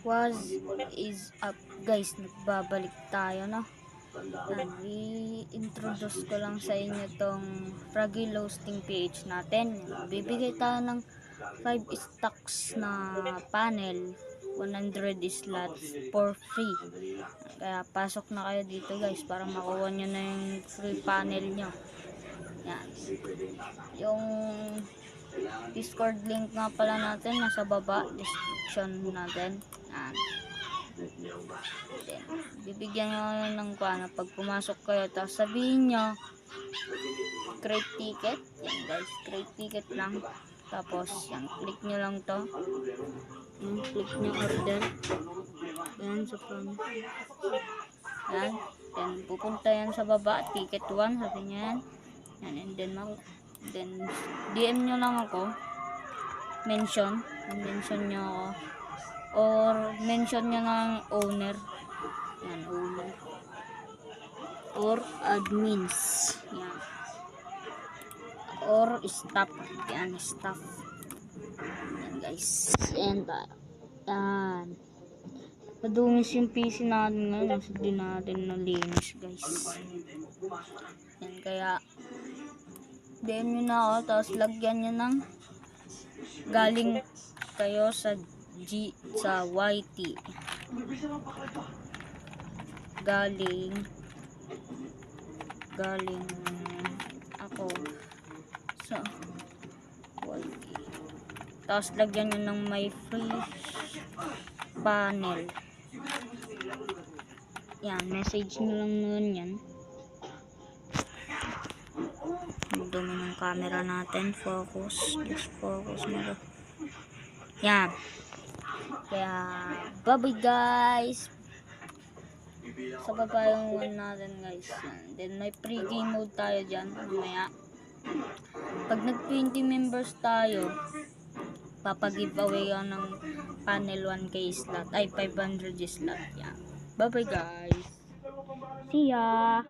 Was is up guys, nagbabalik tayo na. I-introduce ko lang sa inyo tong Fragile Hosting PH natin. Bibigay tayo ng 5 stocks na panel, 100 slots for free. Kaya pasok na kayo dito guys para makuha nyo na yung free panel nyo. Yan. Yung Discord link nga pala natin nasa baba, description natin. Yan. Then, bibigyan nyo ng kuha pag pumasok kayo, tapos sabihin nyo create ticket. Yan guys, create ticket lang. Tapos yan, click nyo lang to. Yan, click nyo order. Yan sa front. Yan. Then pupunta yan sa baba, ticket 1, sabi nyo yan. Yan, and then DM nyo lang ako, mention nyo ako, or mention nyo ng owner. Yan, owner or admins. Yan, or staff. Yan, staff. Yan guys, and yan, madungis yung PC natin ngayon kasi di natin nalinis guys. Yan, kaya DM nyo na ako, tapos lagyan nyo ng galing kayo sa YT, galing ako sa YT, tapos lagyan nyo ng may free panel. Yan, message nyo lang nun yan. Dumi ng camera natin, focus, just focus mo. Yan, kaya bye bye guys. Sa baba yung one natin guys. Yan. Then may free game mode tayo dyan mamaya. Pag nag 20 members tayo, papag-giveaway ako ng panel 1k slot, ay 500 slot. Yan, bye bye guys, see ya.